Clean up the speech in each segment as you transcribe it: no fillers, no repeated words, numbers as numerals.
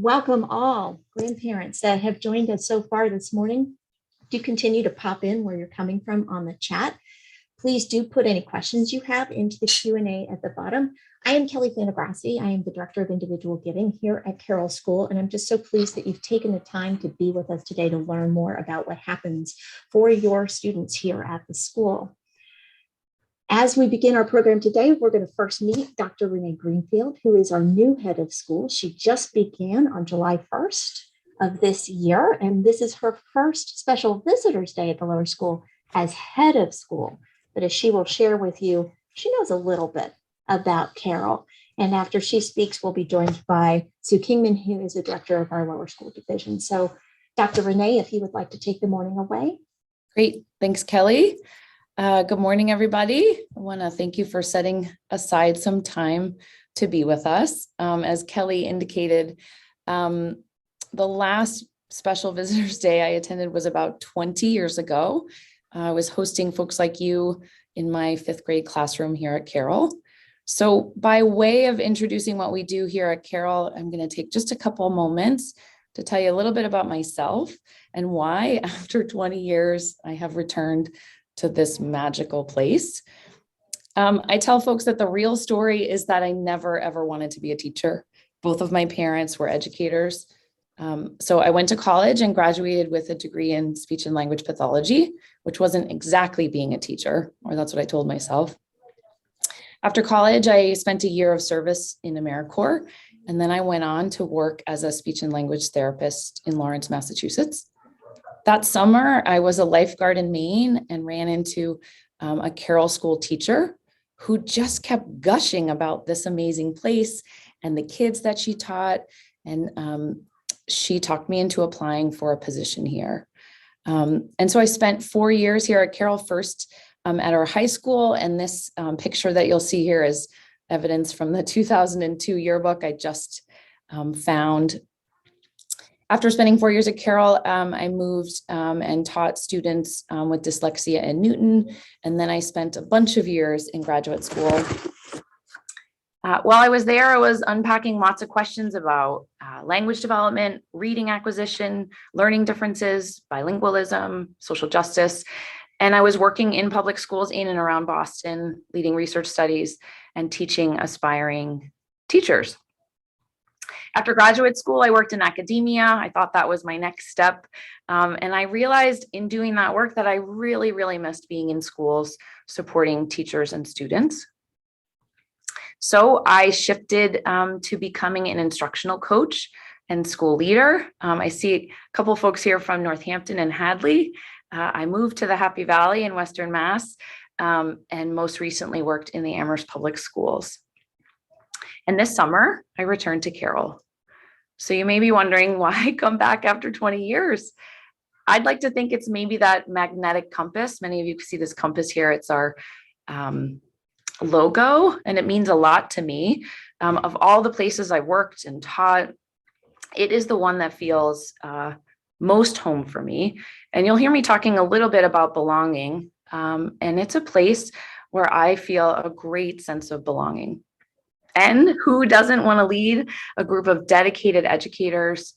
welcome all grandparents that have joined us so far this morning. Do continue to pop in where you're coming from on the chat. Please do put any questions you have into the Q&A at the bottom. I am Kelly Fanagrassi. I am the Director of Individual Giving here at Carroll School, and I'm just so pleased that you've taken the time to be with us today to learn more about what happens for your students here at the school. As we begin our program today, we're going to first meet Dr. Renee Greenfield, who is our new head of school. She just began on July 1st of this year, and this is her first special visitors day at the lower school as head of school. But as she will share with you, she knows a little bit about Carroll. And after she speaks, we'll be joined by Sue Kingman, who is the director of our lower school division. So Dr. Renee, if you would like to take the morning away. Great. Thanks, Kelly. Good morning, everybody. I want to thank you for setting aside some time to be with us. As Kelly indicated, the last special visitors day I attended was about 20 years ago. I was hosting folks like you in my 5th grade classroom here at Carroll. So by way of introducing what we do here at Carroll, I'm going to take just a couple moments to tell you a little bit about myself and why, after 20 years, I have returned to this magical place. I tell folks that the real story is that I never, ever wanted to be a teacher. Both of my parents were educators. So I went to college and graduated with a degree in speech and language pathology, which wasn't exactly being a teacher, or that's what I told myself. After college, I spent a year of service in AmeriCorps, and then I went on to work as a speech and language therapist in Lawrence, Massachusetts. That summer, I was a lifeguard in Maine and ran into a Carroll school teacher who just kept gushing about this amazing place and the kids that she taught. And she talked me into applying for a position here. And so I spent 4 years here at Carroll, first at our high school. And this picture that you'll see here is evidence from the 2002 yearbook I just found. After spending 4 years at Carroll, I moved and taught students with dyslexia in Newton. And then I spent a bunch of years in graduate school. While I was there, I was unpacking lots of questions about language development, reading acquisition, learning differences, bilingualism, social justice. And I was working in public schools in and around Boston, leading research studies and teaching aspiring teachers. After graduate school, I worked in academia. I thought that was my next step. And I realized in doing that work that I really, really missed being in schools, supporting teachers and students. So I shifted to becoming an instructional coach and school leader. I see a couple of folks here from Northampton and Hadley. I moved to the Happy Valley in Western Mass, and most recently worked in the Amherst Public Schools. And this summer, I returned to Carroll. So you may be wondering why I come back after 20 years. I'd like to think it's maybe that magnetic compass. Many of you can see this compass here. It's our logo, and it means a lot to me. Of all the places I worked and taught, it is the one that feels most home for me. And you'll hear me talking a little bit about belonging. And it's a place where I feel a great sense of belonging. And who doesn't want to lead a group of dedicated educators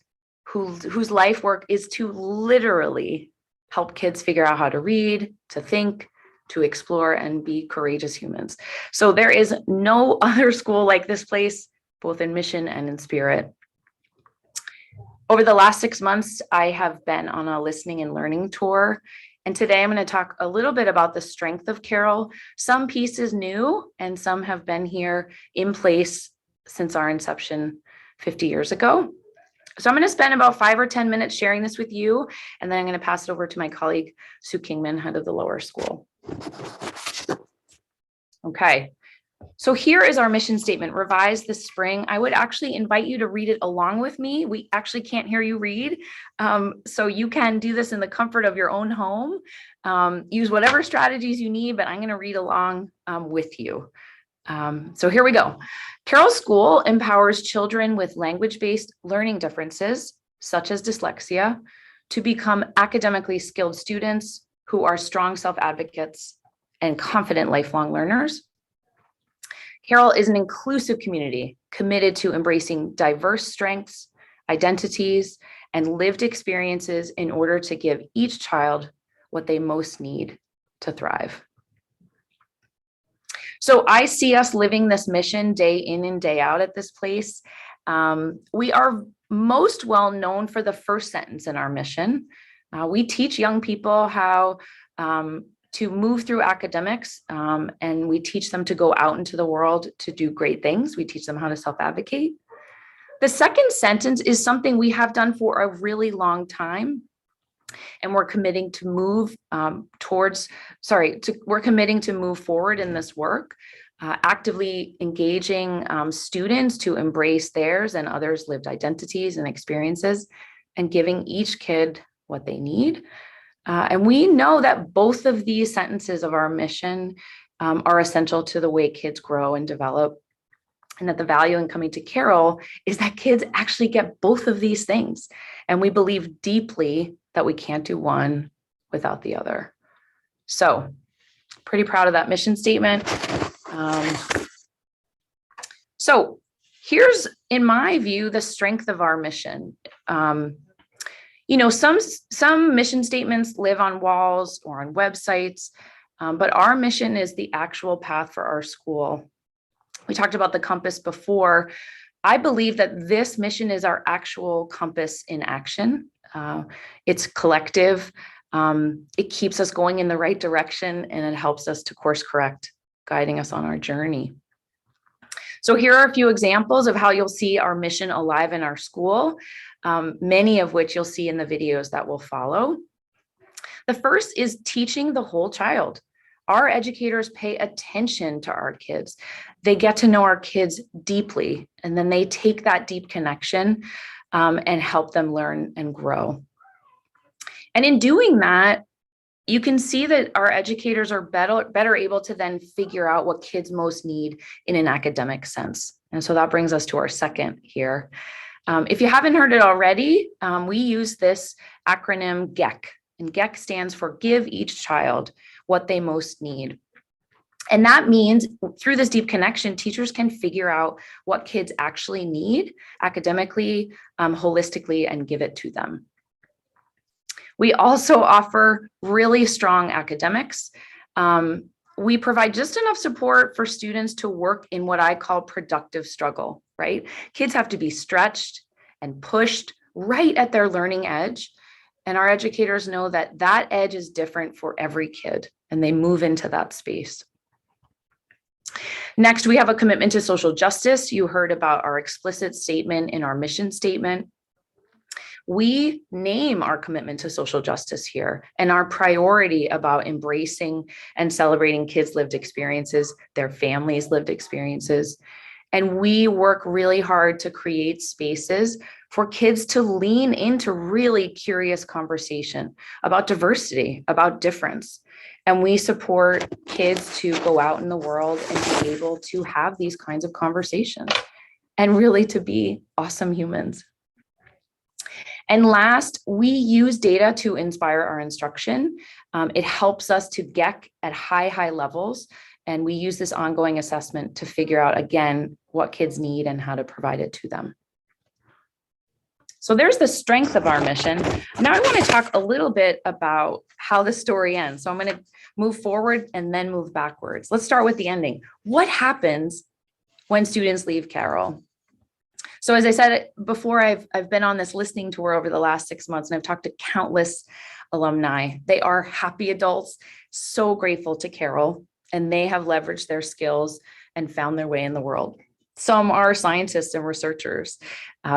whose life work is to literally help kids figure out how to read, to think, to explore, and be courageous humans. So there is no other school like this place, both in mission and in spirit. Over the last 6 months, I have been on a listening and learning tour. And today I'm going to talk a little bit about the strength of Carroll. Some pieces new, and some have been here in place since our inception 50 years ago. So I'm going to spend about 5 or 10 minutes sharing this with you, and then I'm going to pass it over to my colleague, Sue Kingman, head of the lower school. Okay. So here is our mission statement, revised this spring. I would actually invite you to read it along with me. We actually can't hear you read. So you can do this in the comfort of your own home. Use whatever strategies you need, but I'm going to read along with you. So here we go. Carroll School empowers children with language-based learning differences, such as dyslexia, to become academically skilled students who are strong self-advocates and confident lifelong learners. Carroll is an inclusive community committed to embracing diverse strengths, identities, and lived experiences in order to give each child what they most need to thrive. So I see us living this mission day in and day out at this place. We are most well known for the first sentence in our mission. We teach young people how to move through academics, and we teach them to go out into the world to do great things. We teach them how to self-advocate. The second sentence is something we have done for a really long time, and we're committing to move we're committing to move forward in this work, actively engaging students to embrace theirs and others' lived identities and experiences, and giving each kid what they need. And we know that both of these sentences of our mission are essential to the way kids grow and develop, and that the value in coming to Carroll is that kids actually get both of these things. And we believe deeply that we can't do one without the other. So pretty proud of that mission statement. So here's, in my view, the strength of our mission. Some mission statements live on walls or on websites, but our mission is the actual path for our school. We talked about the compass before. I believe that this mission is our actual compass in action. It's collective. It keeps us going in the right direction, and it helps us to course correct, guiding us on our journey. So here are a few examples of how you'll see our mission alive in our school, many of which you'll see in the videos that will follow. The first is teaching the whole child. Our educators pay attention to our kids. They get to know our kids deeply, and then they take that deep connection and help them learn and grow. And in doing that, you can see that our educators are better able to then figure out what kids most need in an academic sense. And so that brings us to our second here. If you haven't heard it already, we use this acronym GEC, and GEC stands for Give Each Child What They Most Need. And that means through this deep connection, teachers can figure out what kids actually need academically, holistically, and give it to them. We also offer really strong academics. We provide just enough support for students to work in what I call productive struggle, right? Kids have to be stretched and pushed right at their learning edge. And our educators know that that edge is different for every kid, and they move into that space. Next, we have a commitment to social justice. You heard about our explicit statement in our mission statement. We name our commitment to social justice here, and our priority about embracing and celebrating kids' lived experiences, their families' lived experiences. And we work really hard to create spaces for kids to lean into really curious conversation about diversity, about difference. And we support kids to go out in the world and be able to have these kinds of conversations and really to be awesome humans. And last, we use data to inspire our instruction. It helps us to get at high levels. And we use this ongoing assessment to figure out, again, what kids need and how to provide it to them. So there's the strength of our mission. Now I want to talk a little bit about how the story ends. So I'm going to move forward and then move backwards. Let's start with the ending. What happens when students leave Carroll? So as I said before, I've been on this listening tour over the last 6 months, and I've talked to countless alumni. They are happy adults, so grateful to Carroll, and they have leveraged their skills and found their way in the world. Some are scientists and researchers.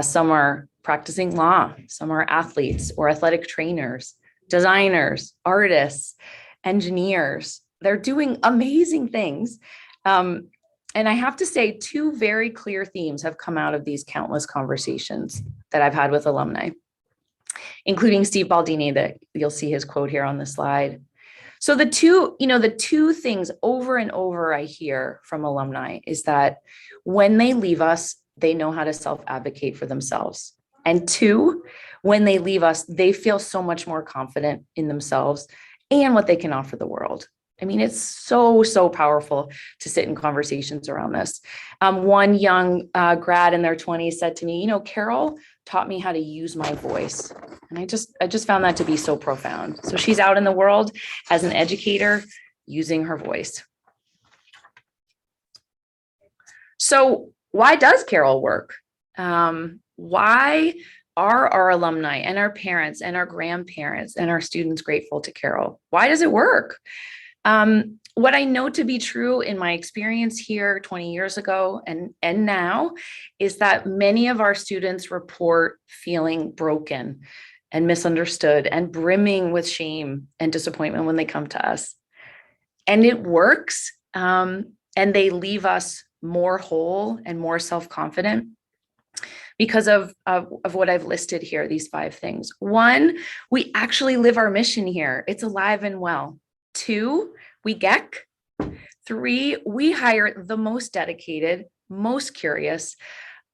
Some are practicing law. Some are athletes or athletic trainers, designers, artists, engineers. They're doing amazing things. And I have to say, two very clear themes have come out of these countless conversations that I've had with alumni, including Steve Baldini, that you'll see his quote here on the slide. So the two things over and over I hear from alumni is that when they leave us, they know how to self-advocate for themselves. And two, when they leave us, they feel so much more confident in themselves and what they can offer the world. I mean, it's so powerful to sit in conversations around this. One young grad in their 20s said to me, Carroll, taught me how to use my voice. And I just found that to be so profound. So she's out in the world as an educator using her voice. So why does Carroll work? Why are our alumni and our parents and our grandparents and our students grateful to Carroll? Why does it work? What I know to be true in my experience here 20 years ago and now is that many of our students report feeling broken and misunderstood and brimming with shame and disappointment when they come to us. And it works, and they leave us more whole and more self-confident because of what I've listed here, these 5 things. 1, we actually live our mission here. It's alive and well. 2, we GEC. 3, we hire the most dedicated, most curious,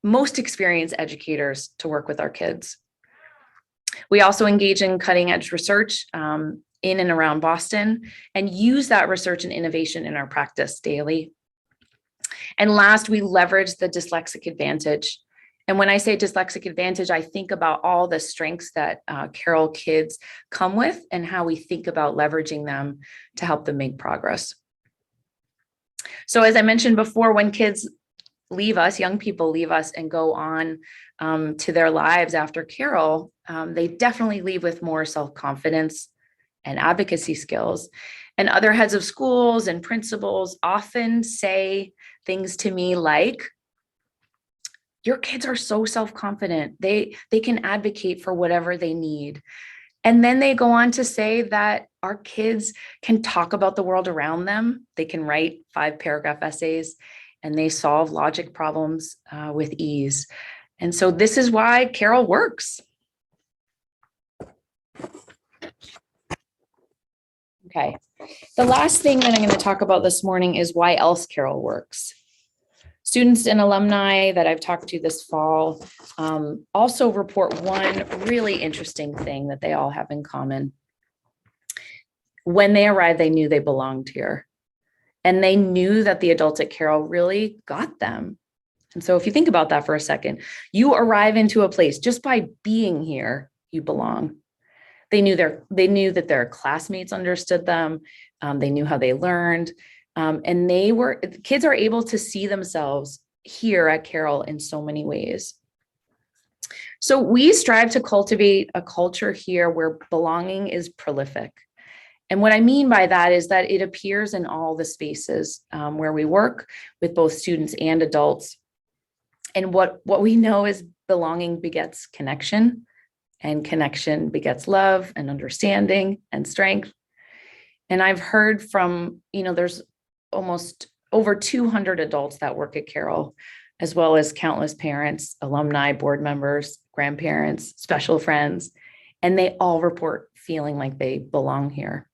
most experienced educators to work with our kids. We also engage in cutting edge research in and around Boston and use that research and innovation in our practice daily. And last, we leverage the dyslexic advantage. And when I say dyslexic advantage, I think about all the strengths that Carroll kids come with and how we think about leveraging them to help them make progress. So as I mentioned before, when kids leave us, young people leave us and go on to their lives after Carroll, they definitely leave with more self-confidence and advocacy skills. And other heads of schools and principals often say things to me like, your kids are so self-confident. They can advocate for whatever they need. And then they go on to say that our kids can talk about the world around them. They can write 5-paragraph essays and they solve logic problems with ease. And so this is why Carroll works. Okay, the last thing that I'm going to talk about this morning is why else Carroll works. Students and alumni that I've talked to this fall also report one really interesting thing that they all have in common. When they arrived, they knew they belonged here. And they knew that the adults at Carroll really got them. And so if you think about that for a second, you arrive into a place just by being here, you belong. They knew that their classmates understood them. They knew how they learned. And kids are able to see themselves here at Carroll in so many ways. So we strive to cultivate a culture here where belonging is prolific. And what I mean by that is that it appears in all the spaces where we work with both students and adults. And what we know is belonging begets connection, and connection begets love and understanding and strength. And I've heard from, there's almost over 200 adults that work at Carroll, as well as countless parents, alumni, board members, grandparents, special friends, and they all report feeling like they belong here.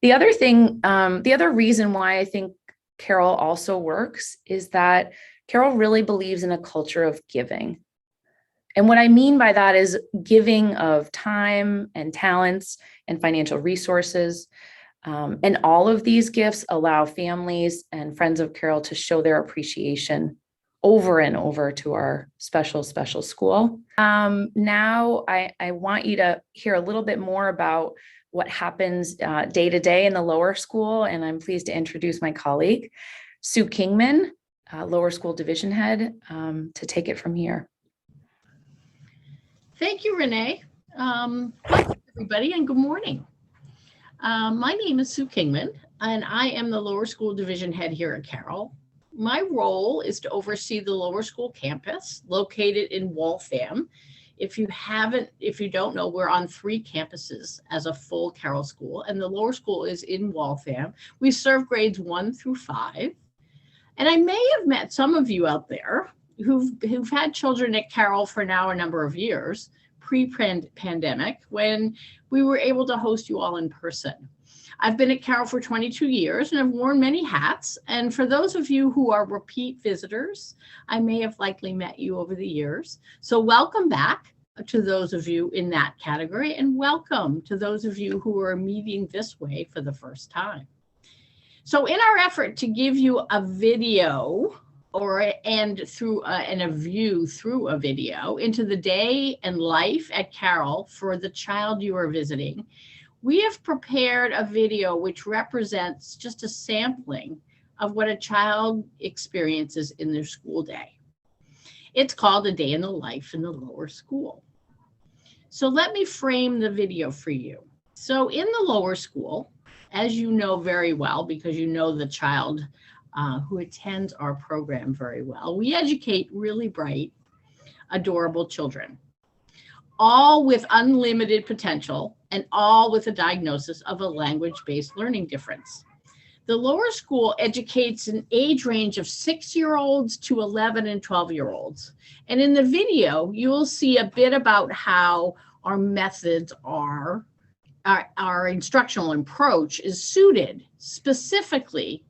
The other reason why I think Carroll also works is that Carroll really believes in a culture of giving. And what I mean by that is giving of time and talents and financial resources. And all of these gifts allow families and friends of Carroll to show their appreciation over and over to our special school. Now I want you to hear a little bit more about what happens day to day in the lower school. And I'm pleased to introduce my colleague, Sue Kingman, lower school division head, to take it from here. Thank you, Renee. Welcome, everybody, and good morning. My name is Sue Kingman, and I am the lower school division head here at Carroll. My role is to oversee the lower school campus located in Waltham. If you don't know, we're on 3 campuses as a full Carroll school, and the lower school is in Waltham. We serve grades 1 through 5. And I may have met some of you out there who've had children at Carroll for now a number of years, pre-pandemic, when we were able to host you all in person. I've been at Carroll for 22 years and I've worn many hats. And for those of you who are repeat visitors, I may have likely met you over the years. So welcome back to those of you in that category, and welcome to those of you who are meeting this way for the first time. So in our effort to give you a video and through and a view through a video into the day and life at Carroll for the child you are visiting, we have prepared a video which represents just a sampling of what a child experiences in their school day. It's called A Day in the Life in the Lower School. So let me frame the video for you. So in the lower school, as you know very well, because you know the child who attends our program very well, we educate really bright, adorable children, all with unlimited potential and all with a diagnosis of a language-based learning difference. The lower school educates an age range of 6-year-olds to 11 and 12-year-olds. And in the video, you will see a bit about how our methods are, our instructional approach is suited specifically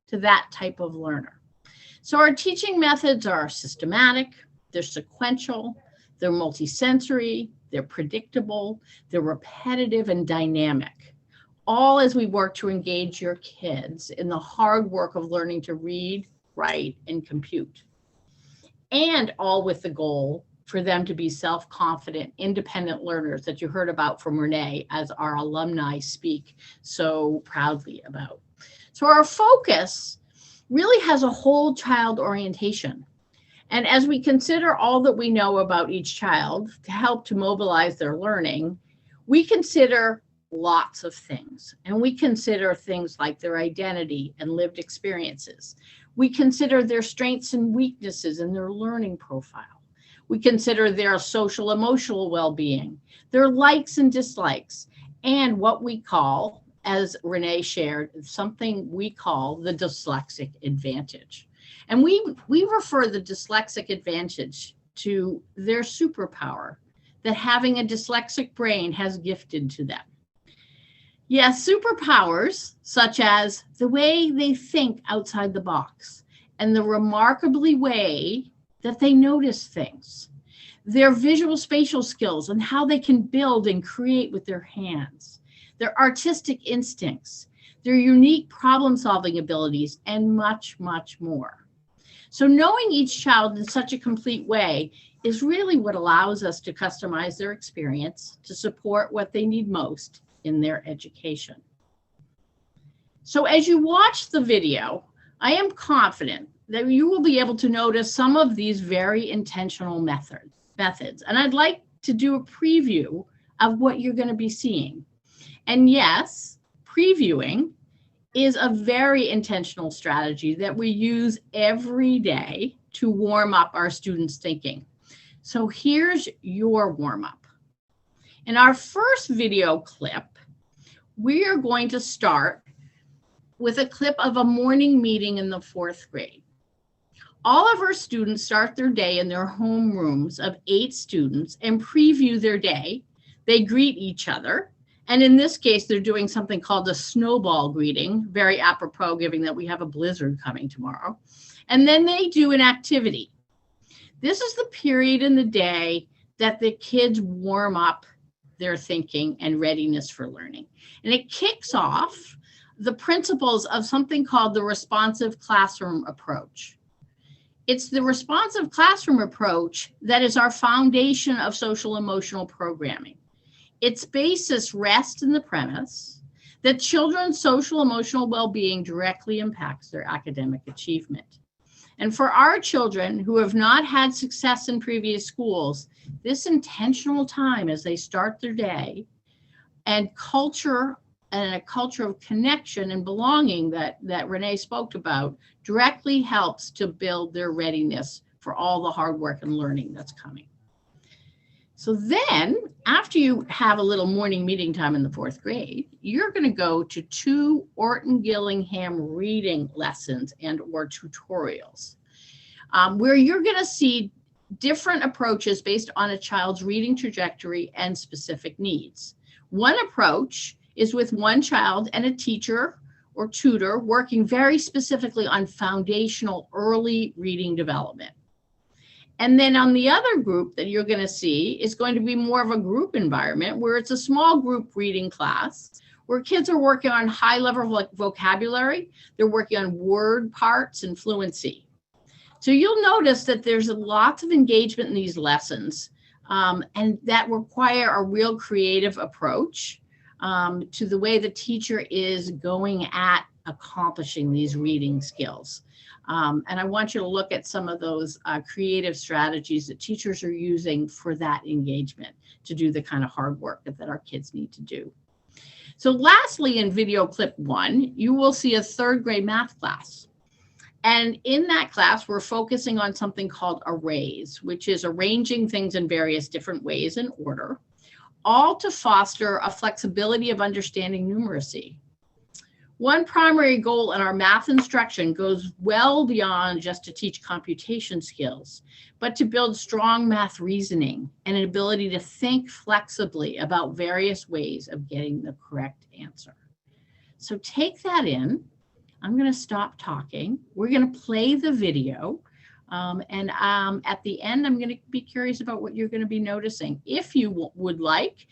to that type of learner. So our teaching methods are systematic, they're sequential, they're multisensory, they're predictable, they're repetitive and dynamic, all as we work to engage your kids in the hard work of learning to read, write, and compute. And all with the goal for them to be self-confident, independent learners that you heard about from Renee as our alumni speak so proudly about. So our focus really has a whole child orientation. And as we consider all that we know about each child to help to mobilize their learning, we consider lots of things. And we consider things like their identity and lived experiences. We consider their strengths and weaknesses in their learning profile. We consider their social emotional well-being, their likes and dislikes, and what we call, as Renee shared, something we call the dyslexic advantage. And we refer the dyslexic advantage to their superpower that having a dyslexic brain has gifted to them. Yes, superpowers such as the way they think outside the box and the remarkably way that they notice things, their visual spatial skills and how they can build and create with their hands, their artistic instincts, their unique problem-solving abilities, and much, much more. So knowing each child in such a complete way is really what allows us to customize their experience to support what they need most in their education. So as you watch the video, I am confident that you will be able to notice some of these very intentional methods. And I'd like to do a preview of what you're going to be seeing. And yes, previewing is a very intentional strategy that we use every day to warm up our students' thinking. So here's your warm-up. In our first video clip, we are going to start with a clip of a morning meeting in the 4th grade. All of our students start their day in their homerooms of 8 students and preview their day. They greet each other. And in this case, they're doing something called a snowball greeting, very apropos, given that we have a blizzard coming tomorrow. And then they do an activity. This is the period in the day that the kids warm up their thinking and readiness for learning. And it kicks off the principles of something called the responsive classroom approach. It's the responsive classroom approach that is our foundation of social emotional programming. Its basis rests in the premise that children's social emotional well-being directly impacts their academic achievement. And for our children who have not had success in previous schools, this intentional time as they start their day and culture and a culture of connection and belonging that Renee spoke about directly helps to build their readiness for all the hard work and learning that's coming. So then, after you have a little morning meeting time in the 4th grade, you're going to go to 2 Orton Gillingham reading lessons and or tutorials, where you're going to see different approaches based on a child's reading trajectory and specific needs. One approach is with one child and a teacher or tutor working very specifically on foundational early reading development. And then on the other group that you're going to see is going to be more of a group environment where it's a small group reading class where kids are working on high level vocabulary. They're working on word parts and fluency. So you'll notice that there's lots of engagement in these lessons, and that require a real creative approach to the way the teacher is going at accomplishing these reading skills. And I want you to look at some of those creative strategies that teachers are using for that engagement to do the kind of hard work that our kids need to do. So lastly, in video clip 1, you will see a 3rd grade math class. And in that class, we're focusing on something called arrays, which is arranging things in various different ways in order, all to foster a flexibility of understanding numeracy. One primary goal in our math instruction goes well beyond just to teach computation skills, but to build strong math reasoning and an ability to think flexibly about various ways of getting the correct answer. So take that in. I'm going to stop talking. We're going to play the video. And at the end, I'm going to be curious about what you're going to be noticing. If you would like,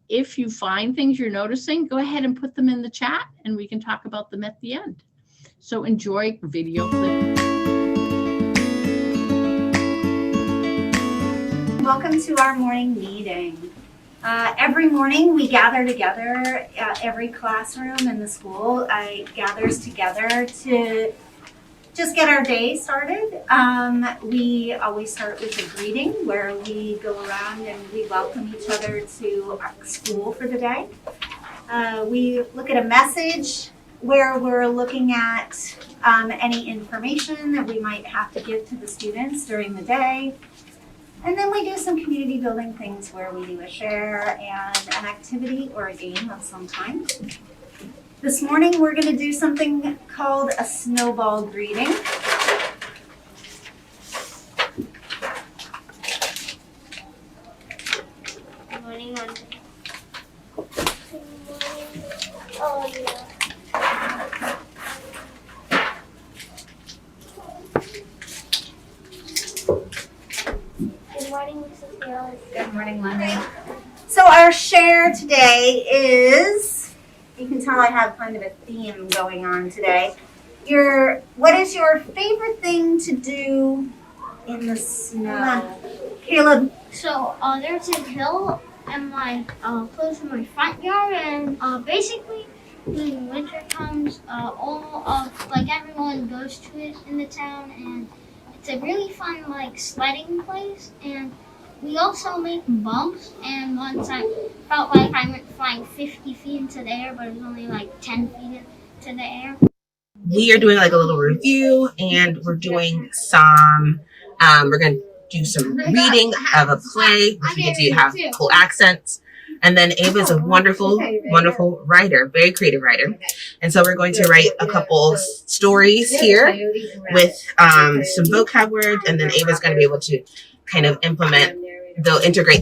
if you find things you're noticing, go ahead and put them in the chat and we can talk about them at the end. So enjoy video clip. Welcome to our morning meeting. Every morning we gather together, every classroom in the school gathers together to just get our day started. We always start with a greeting where we go around and we welcome each other to our school for the day. We look at a message where we're looking at any information that we might have to give to the students during the day. And then we do some community building things where we do a share and an activity or a game of some kind. This morning, we're going to do something called a snowball greeting. Good morning, Monday. Good morning. Oh, yeah. Good morning, Mrs. Carroll. Good morning, Monday. So our share today is, you can tell I have kind of a theme going on today. What is your favorite thing to do in the snow? Caleb. So, there's a hill and close to my front yard, and basically, when winter comes, everyone goes to it in the town, and it's a really fun, sledding place, and we also make bumps, and once I felt like I went flying 50 feet into the air, but it was only 10 feet into the air. We are doing a little review, and we're doing some, we're going to do some reading of a play, which we get to have cool accents. And then Ava is a wonderful, wonderful writer, very creative writer. And so we're going to write a couple stories here with some vocab words, and then Ava's going to be able to kind of integrate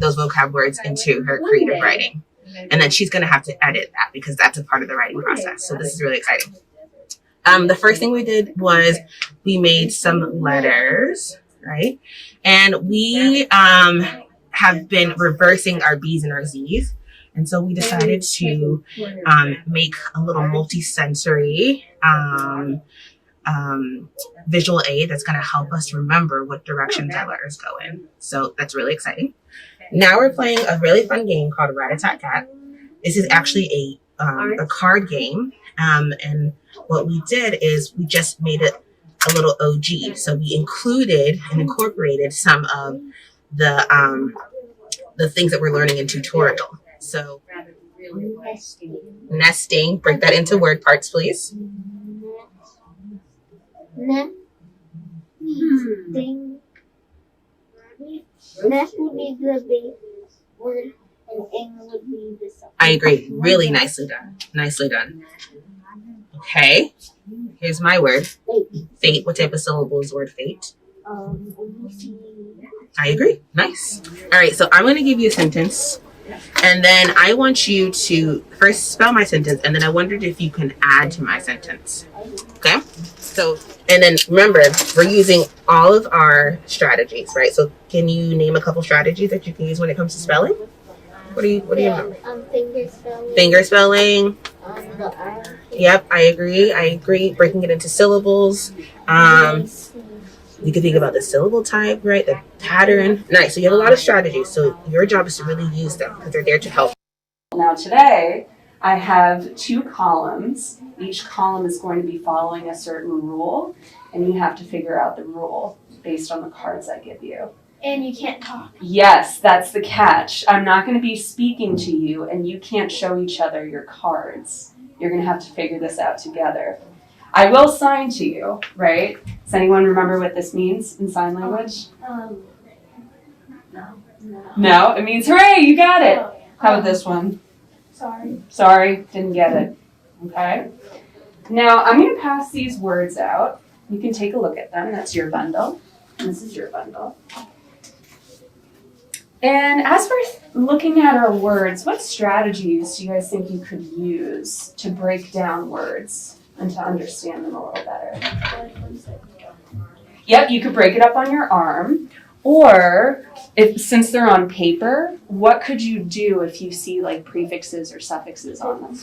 those vocab words into her creative writing. And then she's going to have to edit that because that's a part of the writing process. So this is really exciting. The first thing we did was we made some letters, right? And we have been reversing our B's and our Z's. And so we decided to make a little multi-sensory visual aid that's going to help us remember what directions our letters go in. So that's really exciting. Now we're playing a really fun game called Rat-a-tat-tat. This is actually a card game. And what we did is we just made it a little OG. So we included and incorporated some of the things that we're learning in tutorial. So nesting, break that into word parts, please. Nesting. Nest would be the base word, and ing would be the subject. I agree. Really nicely done. Nicely done. Okay. Here's my word. Fate. What type of syllable is the word fate? I agree. Nice. All right. So I'm going to give you a sentence. And then I want you to first spell my sentence. And then I wondered if you can add to my sentence. Okay. So, and then remember, we're using all of our strategies, right? So can you name a couple strategies that you can use when it comes to spelling? What do you remember? Finger spelling. Finger spelling. The R. Yep, I agree. Breaking it into syllables. You can think about the syllable type, right? The pattern. Nice. So you have a lot of strategies. So your job is to really use them because they're there to help. Now today, I have 2 columns. Each column is going to be following a certain rule, and you have to figure out the rule based on the cards I give you. And you can't talk. Yes, that's the catch. I'm not going to be speaking to you, and you can't show each other your cards. You're going to have to figure this out together. I will sign to you, right? Does anyone remember what this means in sign language? No, it means hooray, you got it. How about this one? Sorry, didn't get it. Okay. Now I'm going to pass these words out. You can take a look at them. That's your bundle. This is your bundle. And as we're looking at our words, what strategies do you guys think you could use to break down words and to understand them a little better? Yep, you could break it up on your arm. Or, since they're on paper, what could you do if you see like prefixes or suffixes on them?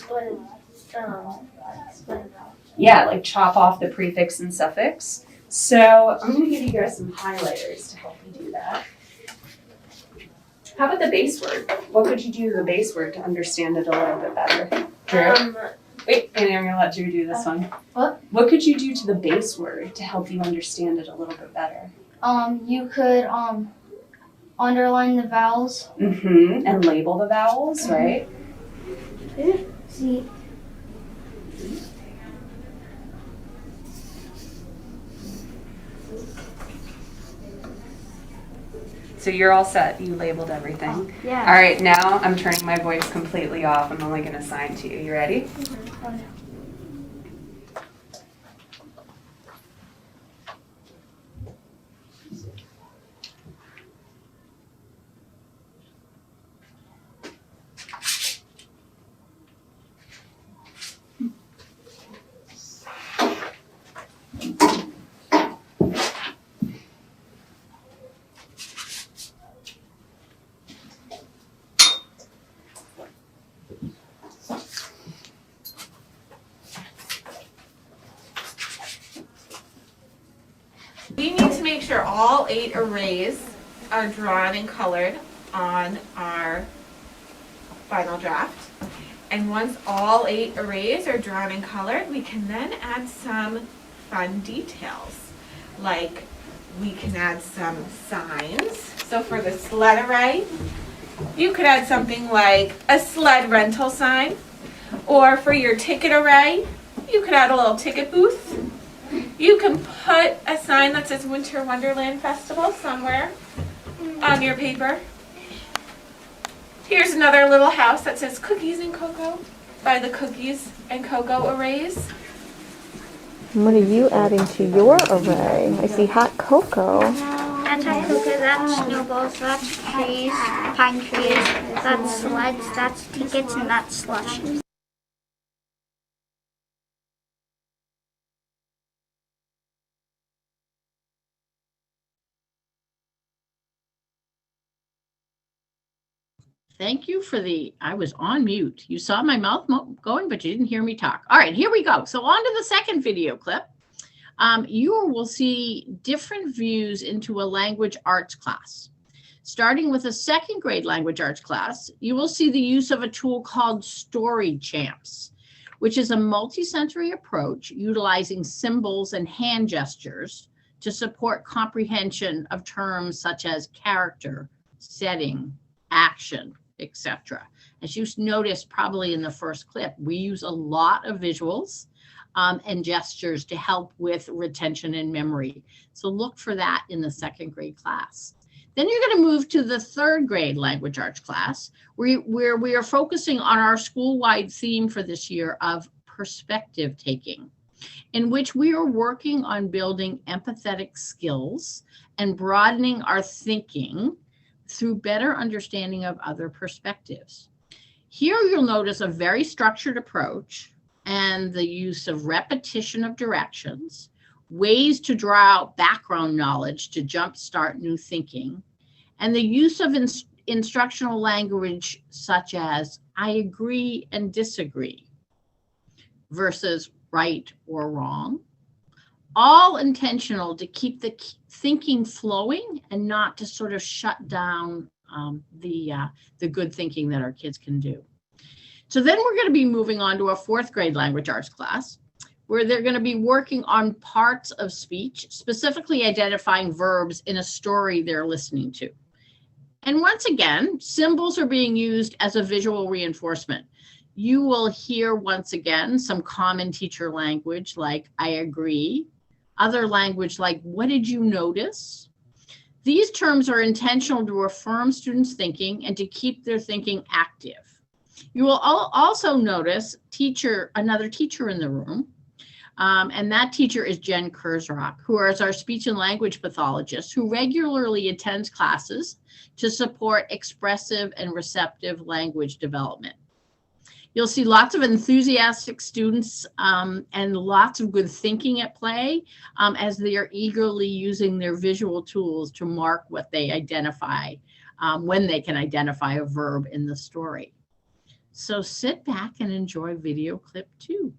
Yeah, like chop off the prefix and suffix. So I'm going to give you guys some highlighters to help you do that. How about the base word? What could you do to the base word to understand it a little bit better? Drew? Wait, I'm going to let Drew do this one. What could you do to the base word to help you understand it a little bit better? You could underline the vowels. And label the vowels, right? See. So you're all set. You labeled everything. Yeah. All right, now I'm turning my voice completely off. I'm only going to sign to you. You ready? We need to make sure all 8 arrays are drawn and colored on our final draft. And once all 8 arrays are drawn and colored, we can then add some fun details. Like we can add some signs. So for the sled array, you could add something like a sled rental sign. Or for your ticket array, you could add a little ticket booth. You can put a sign that says Winter Wonderland Festival somewhere on your paper. Here's another little house that says Cookies and Cocoa by the Cookies and Cocoa arrays. What are you adding to your array? I see hot cocoa. That's hot cocoa, that's snowballs, that's trees, pine trees, that's sleds, that's tickets, and that's slushies. Thank you for I was on mute. You saw my mouth going, but you didn't hear me talk. All right, here we go. So on to the second video clip. You will see different views into a language arts class. Starting with a 2nd grade language arts class, you will see the use of a tool called Story Champs, which is a multi-sensory approach utilizing symbols and hand gestures to support comprehension of terms such as character, setting, action, etc. As you noticed probably in the first clip, we use a lot of visuals and gestures to help with retention and memory. So look for that in the 2nd grade class. Then you're going to move to the 3rd grade language arts class, where we are focusing on our school-wide theme for this year of perspective taking, in which we are working on building empathetic skills and broadening our thinking through better understanding of other perspectives. Here you'll notice a very structured approach and the use of repetition of directions, ways to draw out background knowledge to jumpstart new thinking, and the use of instructional language such as I agree and disagree versus right or wrong, all intentional to keep the thinking flowing and not to sort of shut down the good thinking that our kids can do. So then we're going to be moving on to a 4th grade language arts class, where they're going to be working on parts of speech, specifically identifying verbs in a story they're listening to. And once again, symbols are being used as a visual reinforcement. You will hear once again some common teacher language like I agree, other language like what did you notice? These terms are intentional to affirm students' thinking and to keep their thinking active. You will also notice another teacher in the room, and that teacher is Jen Kurzrock, who is our speech and language pathologist who regularly attends classes to support expressive and receptive language development. You'll see lots of enthusiastic students and lots of good thinking at play as they are eagerly using their visual tools to mark what they identify when they can identify a verb in the story. So sit back and enjoy video clip 2.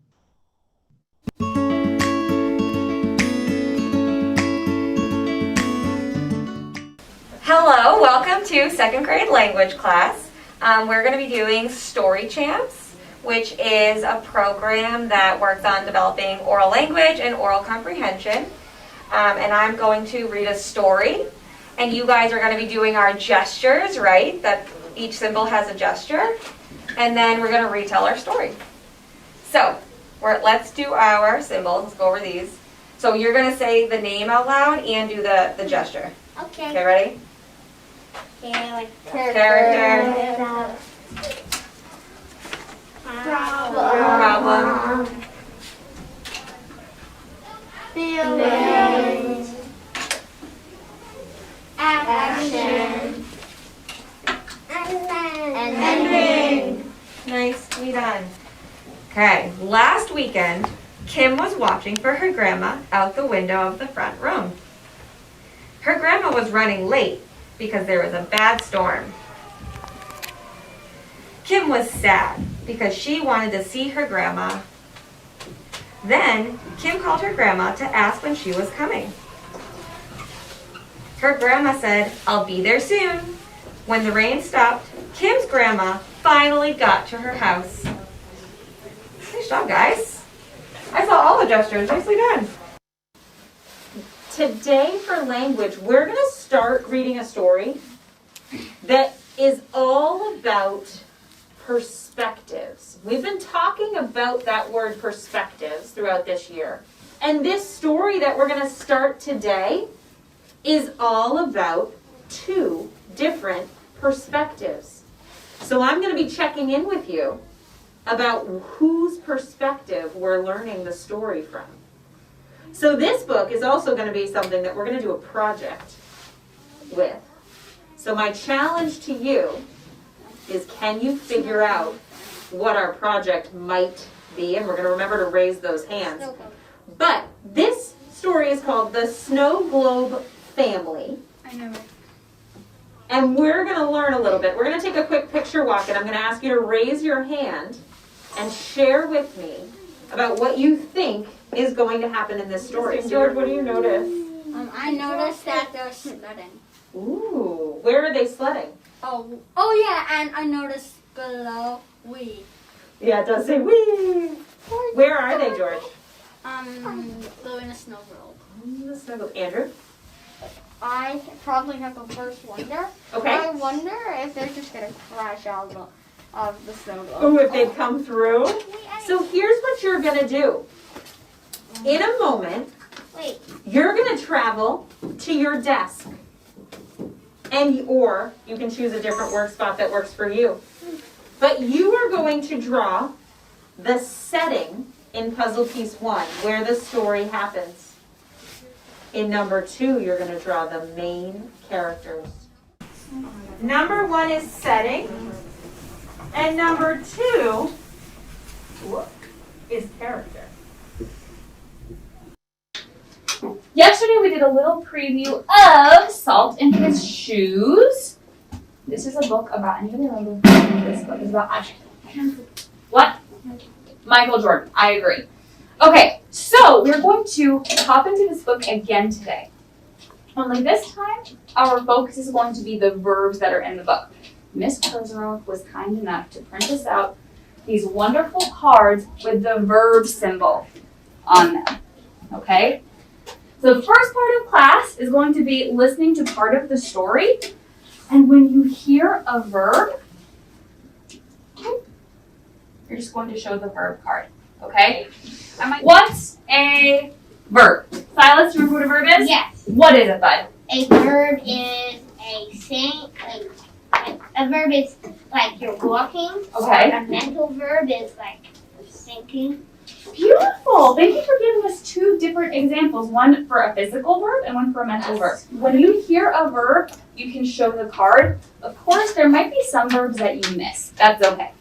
Hello, welcome to 2nd grade language class. We're going to be doing Story Champs, which is a program that works on developing oral language and oral comprehension. And I'm going to read a story, and you guys are going to be doing our gestures, right? That each symbol has a gesture, and then we're going to retell our story. So let's do our symbols. Let's go over these. So you're going to say the name out loud and do the gesture. Okay. Okay, ready? Yeah, like Character. Problem. Feelings. Action. Ending. Nicely done. Okay, last weekend, Kim was watching for her grandma out the window of the front room. Her grandma was running late because there was a bad storm. Kim was sad because she wanted to see her grandma. Then, Kim called her grandma to ask when she was coming. Her grandma said, "I'll be there soon." When the rain stopped, Kim's grandma finally got to her house. Nice job, guys. I saw all the gestures. Nicely done. Today for language, we're going to start reading a story that is all about perspectives. We've been talking about that word perspectives throughout this year. And this story that we're going to start today is all about 2 different perspectives. So I'm going to be checking in with you about whose perspective we're learning the story from. So this book is also going to be something that we're going to do a project with. So my challenge to you is, can you figure out what our project might be? And we're going to remember to raise those hands. But this story is called The Snow Globe Family. I know. And we're going to learn a little bit. We're going to take a quick picture walk, and I'm going to ask you to raise your hand and share with me about what you think is going to happen in this story. George, what do you notice? I noticed that they're sledding. Ooh, where are they sledding? Oh yeah, and I noticed below we. Yeah, it does say wee. Where are they, George? They're in a snow globe. The snow globe. Andrew? I probably have a first wonder. Okay. I wonder if they're just gonna crash out of the snow globe. Ooh, if they've come through. So here's what you're gonna do. In a moment, you're gonna travel to your desk. Or you can choose a different work spot that works for you. But you are going to draw the setting in puzzle piece 1, where the story happens. In number 2, you're going to draw the main characters. Number 1 is setting, and number 2 is character. Yesterday we did a little preview of Salt in His Shoes. This is a book about, anybody remember this book is about? What? Michael Jordan, I agree. Okay, so we're going to hop into this book again today. Only this time, our focus is going to be the verbs that are in the book. Miss Kurzerov was kind enough to print us out these wonderful cards with the verb symbol on them, okay? So the first part of class is going to be listening to part of the story. And when you hear a verb, you're just going to show the verb card, okay? What's a verb? Silas, do you remember what a verb is? Yes. What is it, bud? A verb is a saying, a verb is like you're walking. Okay. Or a mental verb is like thinking. Beautiful. Thank you for giving us two different examples, one for a physical verb and one for a mental verb. When you hear a verb, you can show the card. Of course, there might be some verbs that you miss. That's okay.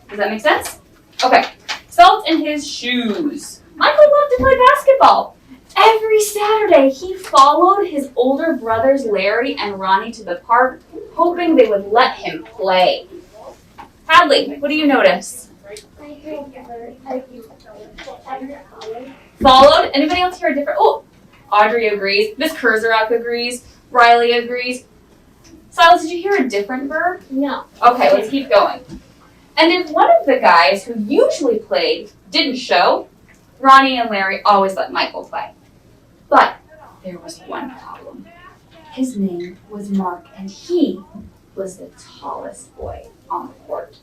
Does that make sense? Okay. Salt in his shoes. Michael loved to play basketball. Every Saturday, he followed his older brothers Larry and Ronnie to the park, hoping they would let him play. Hadley, what do you notice? Followed. Anybody else hear a different? Oh, Audrey agrees. Miss Kurzerok agrees. Riley agrees. Silas, did you hear a different verb? No. Okay, let's keep going. And if one of the guys who usually played didn't show, Ronnie and Larry always let Michael play. But there was one problem. His name was Mark, and he was the tallest boy on the court.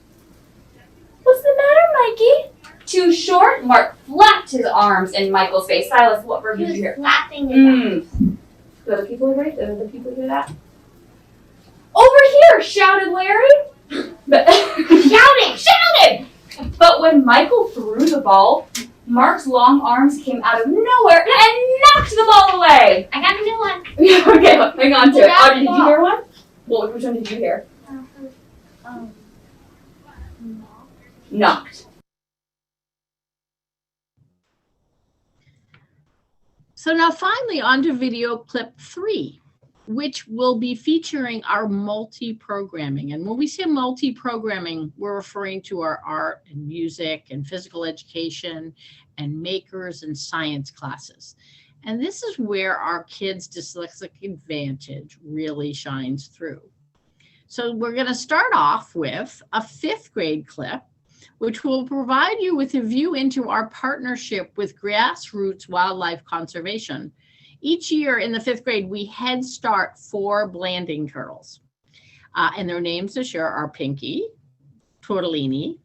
What's the matter, Mikey? Too short? Mark flapped his arms in Michael's face. Silas, what verb did you hear? Laughing Do other people agree? Do other people hear that? Over here, shouted Larry. Shouting! But when Michael threw the ball, Mark's long arms came out of nowhere and knocked the ball away. I got a new one. Okay, hang on to it. Audrey, did you hear one? Well, which one did you hear? Knocked. So now finally on to video clip 3, which will be featuring our multi-programming. And when we say multi-programming, we're referring to our art and music and physical education and makers and science classes. And this is where our kids' dyslexic advantage really shines through. So we're going to start off with a 5th grade clip, which will provide you with a view into our partnership with Grassroots Wildlife Conservation. Each year in the 5th grade, we head start 4 Blanding turtles. And their names this year are Pinky, Tortellini,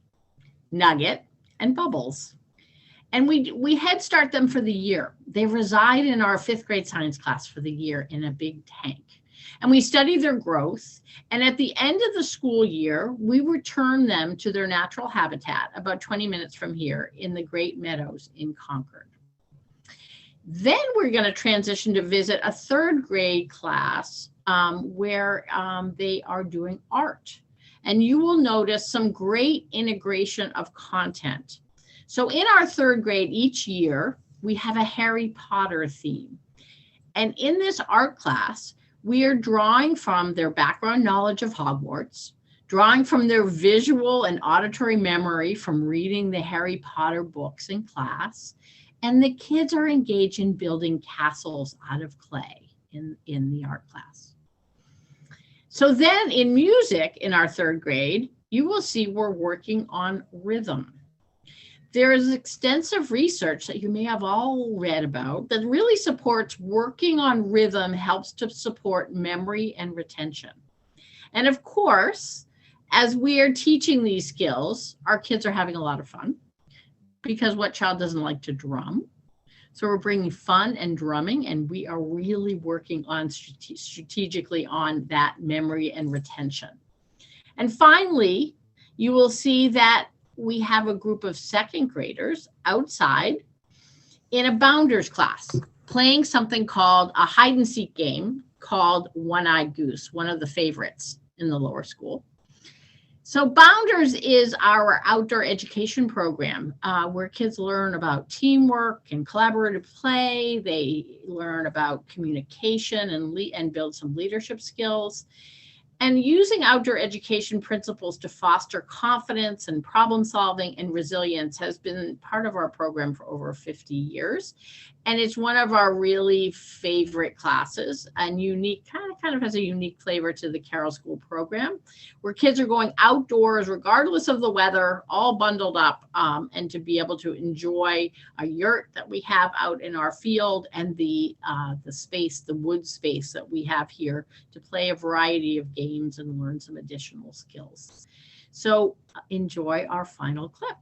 Nugget, and Bubbles. And we head start them for the year. They reside in our 5th grade science class for the year in a big tank. And we study their growth. And at the end of the school year, we return them to their natural habitat about 20 minutes from here in the Great Meadows in Concord. Then we're going to transition to visit a 3rd grade class where they are doing art. And you will notice some great integration of content. So in our 3rd grade each year, we have a Harry Potter theme. And in this art class, we are drawing from their background knowledge of Hogwarts, drawing from their visual and auditory memory from reading the Harry Potter books in class. And the kids are engaged in building castles out of clay in the art class. So then in music in our 3rd grade, you will see we're working on rhythm. There is extensive research that you may have all read about that really supports working on rhythm helps to support memory and retention. And of course, as we are teaching these skills, our kids are having a lot of fun because what child doesn't like to drum? So we're bringing fun and drumming, and we are really working on strategically on that memory and retention. And finally, you will see that we have a group of 2nd graders outside in a Bounders class playing something called a hide and seek game called One-Eyed Goose, one of the favorites in the lower school. So Bounders is our outdoor education program where kids learn about teamwork and collaborative play. They learn about communication and build some leadership skills. And using outdoor education principles to foster confidence and problem solving and resilience has been part of our program for over 50 years. And it's one of our really favorite classes and unique, kind of has a unique flavor to the Carroll School program, where kids are going outdoors regardless of the weather, all bundled up, and to be able to enjoy a yurt that we have out in our field and the space, the wood space that we have here to play a variety of games and learn some additional skills. So enjoy our final clip.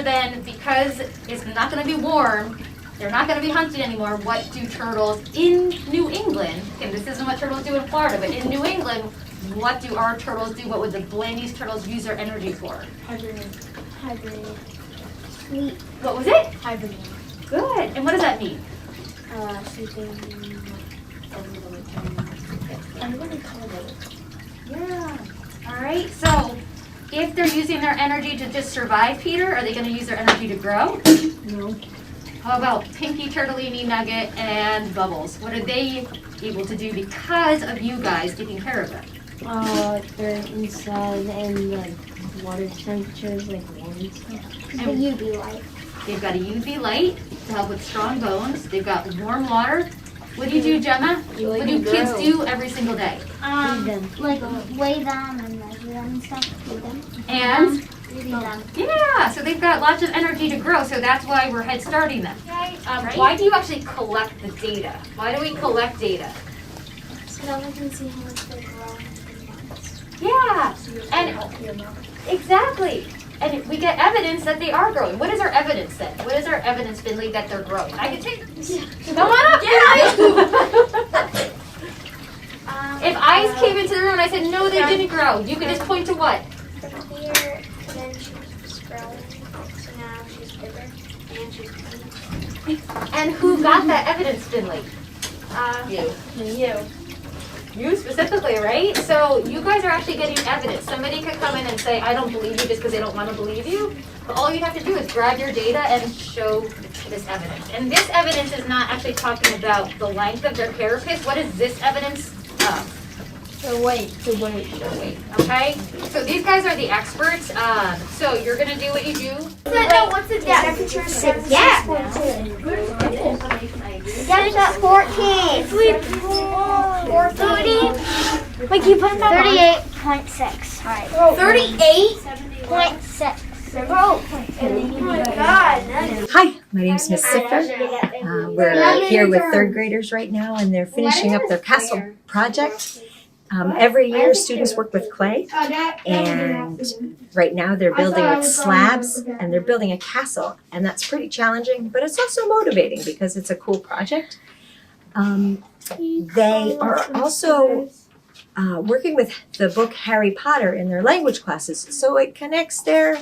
Then, because it's not going to be warm, they're not going to be hunted anymore. What do turtles in New England, and this isn't what turtles do in Florida, but in New England, what do our turtles do? What would the Blandese turtles use their energy for? Hibernate. Sleep. What was it? Hibernate. Good. And what does that mean? Sleeping over the winter. I'm going to call it. Yeah. All right. So, if they're using their energy to just survive, Peter, are they going to use their energy to grow? No. How about Pinky, Turtellini, Nugget, and Bubbles? What are they able to do because of you guys taking care of them? They're inside and the water temperature is like warm and stuff. And The UV light. they've got a UV light to help with strong bones. They've got warm water. What do you do, Gemma? What do kids do every single day? Feed them. Like weigh them and measure them and stuff. Feed them. And Feed them. yeah, so they've got lots of energy to grow, so that's why we're head starting them. Right. Why do you actually collect the data? Why do we collect data? So that we can see how much they grow in months. Yeah, So you and can help you them. exactly. And we get evidence that they are growing. What is our evidence then? What is our evidence, Finley, that they're growing? I can take. Come on up, yeah. If eyes came into the room and I said no, they didn't grow, you could just point to what? Here, then she was growing. So now she's bigger and she's pink. And who got that evidence, Finley? You. You specifically, right? So you guys are actually getting evidence. Somebody could come in and say, I don't believe you just because they don't want to believe you. But all you have to do is grab your data and show this evidence. And this evidence is not actually talking about the length of their carapace. What is this evidence of? The weight. The weight, okay? So these guys are the experts. So you're going to do what you do. What's the temperature? Yeah. That's at 14. 30. Wait, can you put that 38.6. All right. 38.6. Oh my God. Hi, my name is Miss Siffer. We're here with third graders right now, and they're finishing up their castle project. Every year, students work with clay, and right now they're building with slabs, and they're building a castle, and that's pretty challenging, but it's also motivating because it's a cool project. They are also working with the book Harry Potter in their language classes, so it connects there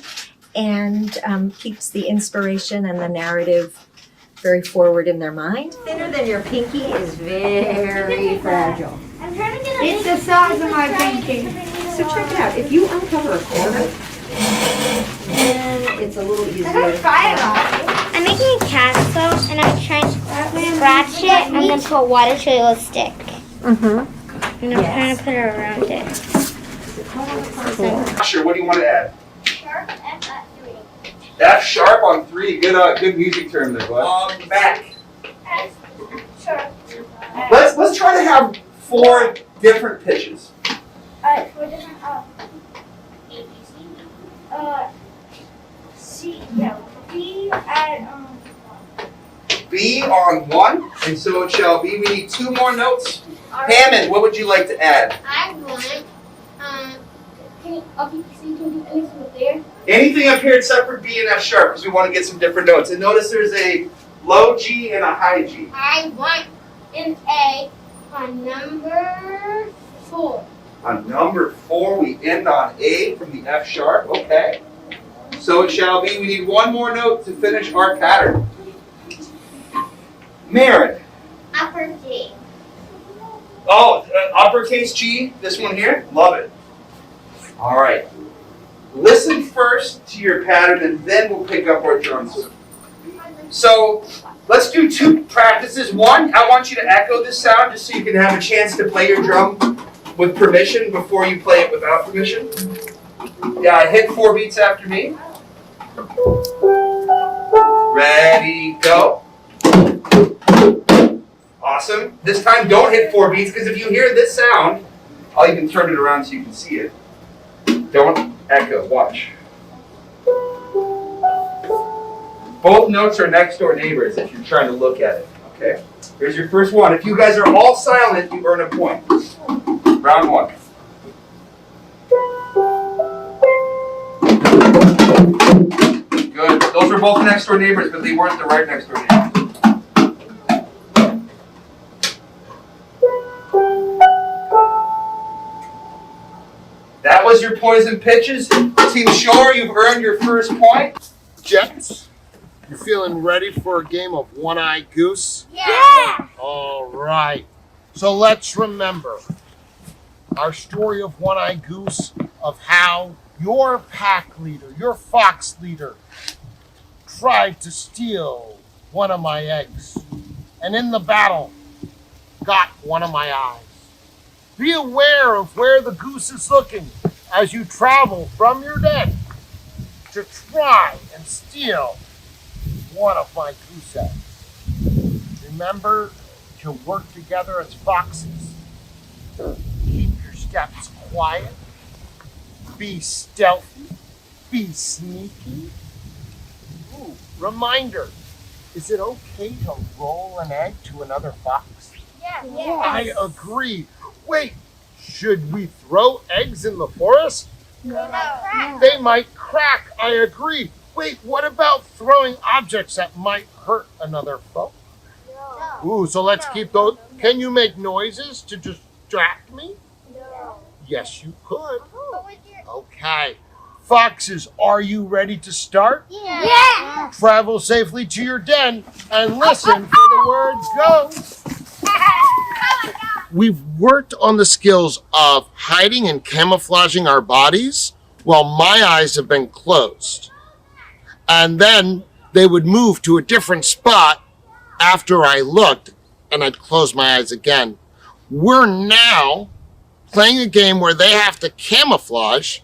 and keeps the inspiration and the narrative very forward in their mind. Thinner than your pinky is very fragile. I'm trying to get It's the size of my pinky. So check it out. If you uncover a corner, then it's a little easier. I'm making a castle and I'm trying to scratch it and then put water so it'll stick. Mm-hmm. And I'm trying to put it around it. Sure, what do you want to add? Sharp F at 3. F sharp on 3. Good music term there, bud. Back. Sharp. Let's try to have 4 different pitches. 4 different C, yeah, B at B on 1, and so it shall be. We need 2 more notes. Hammond, what would you like to add? I want can you do anything with there? Anything up here except for B and F sharp, because we want to get some different notes. And notice there's a low G and a high G. I want an A on number 4. On number 4, we end on A from the F sharp. Okay. So it shall be. We need 1 more note to finish our pattern. Marin. Upper G. Oh, uppercase G, this one here? Love it. All right. Listen first to your pattern, and then we'll pick up our drums. So Let's do two practices. One, I want you to echo this sound just so you can have a chance to play your drum with permission before you play it without permission. Yeah, hit 4 beats after me. Ready, go. Awesome. This time don't hit 4 beats, because if you hear this sound, I'll even turn it around so you can see it. Don't echo, watch. Both notes are next door neighbors if you're trying to look at it, okay? Here's your first one. If you guys are all silent, you earn a point. Round one. Good. Those were both next door neighbors, but they weren't the right next door neighbors. That was your poison pitches. Team Shore, you've earned your first point. Jets, you feeling ready for a game of one-eyed goose? Yeah! All right. So let's remember our story of one-eyed goose, of how your pack leader, your fox leader, tried to steal one of my eggs, and in the battle got one of my eyes. Be aware of where the goose is looking as you travel from your den to try and steal one of my goose eggs. Remember to work together as foxes. Keep your steps quiet. Be stealthy. Be sneaky. Ooh, reminder, is it okay to roll an egg to another fox? Yeah. I agree. Wait, should we throw eggs in the forest? No. They might crack, I agree. Wait, what about throwing objects that might hurt another foe? No. Ooh, so let's keep those. Can you make noises to distract me? No. Yes, you could. But with your... Okay. Foxes, are you ready to start? Yeah. Travel safely to your den and listen for the words go. We've worked on the skills of hiding and camouflaging our bodies while my eyes have been closed. And then they would move to a different spot after I looked, and I'd close my eyes again. We're now playing a game where they have to camouflage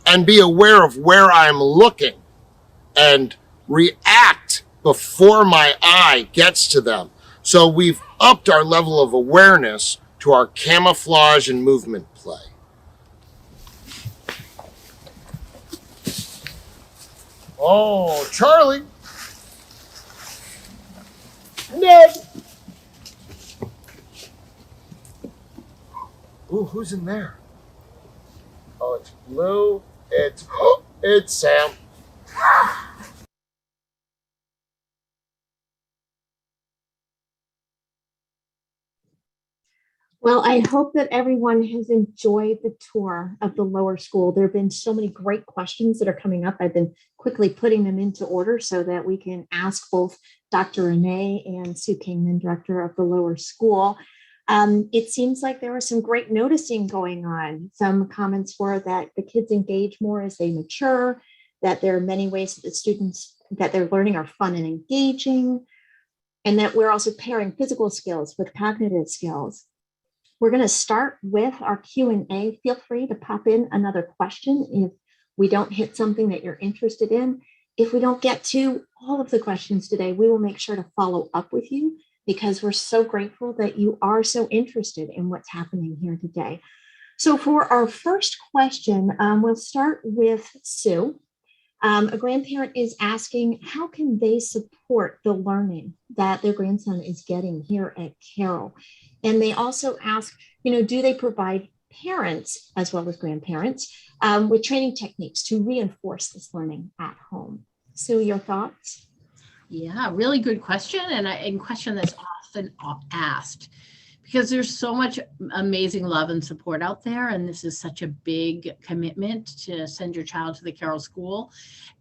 and be aware of where I'm looking and react before my eye gets to them. So we've upped our level of awareness to our camouflage and movement play. Oh, Charlie. Ned. Ooh, who's in there? Oh, it's Blue. It's Sam. Well, I hope that everyone has enjoyed the tour of the lower school. There have been so many great questions that are coming up. I've been quickly putting them into order so that we can ask both Dr. Renee and Sue Kingman, director of the lower school. It seems like there was some great noticing going on. Some comments were that the kids engage more as they mature, that there are many ways that the students that they're learning are fun and engaging, and that we're also pairing physical skills with cognitive skills. We're going to start with our Q&A. Feel free to pop in another question if we don't hit something that you're interested in. If we don't get to all of the questions today, we will make sure to follow up with you because we're so grateful that you are so interested in what's happening here today. So for our first question, we'll start with Sue. A grandparent is asking, how can they support the learning that their grandson is getting here at Carroll? And they also ask, do they provide parents as well as grandparents with training techniques to reinforce this learning at home? Sue, your thoughts? Yeah, really good question, and a question that's often asked because there's so much amazing love and support out there, and this is such a big commitment to send your child to the Carroll School.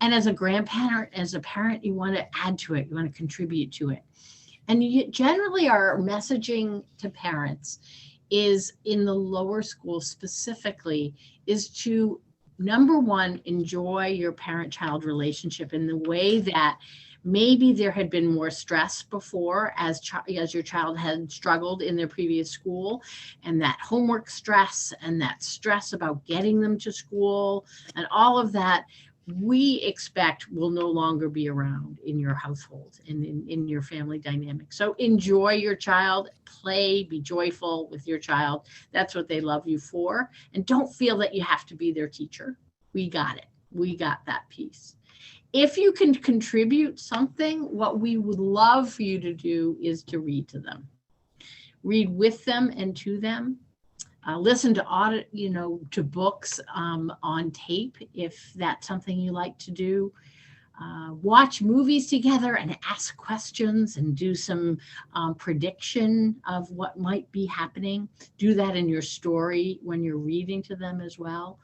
And as a grandparent, as a parent, you want to add to it, you want to contribute to it. And generally our messaging to parents is in the lower school specifically is to, number one, enjoy your parent-child relationship in the way that Maybe there had been more stress before as your child had struggled in their previous school, and that homework stress and that stress about getting them to school and all of that, we expect will no longer be around in your household and in your family dynamic. So enjoy your child, play, be joyful with your child. That's what they love you for. And don't feel that you have to be their teacher. We got it. We got that piece. If you can contribute something, what we would love for you to do is to read to them. Read with them and to them. Listen to to books on tape if that's something you like to do. Watch movies together and ask questions and do some prediction of what might be happening. Do that in your story when you're reading to them as well.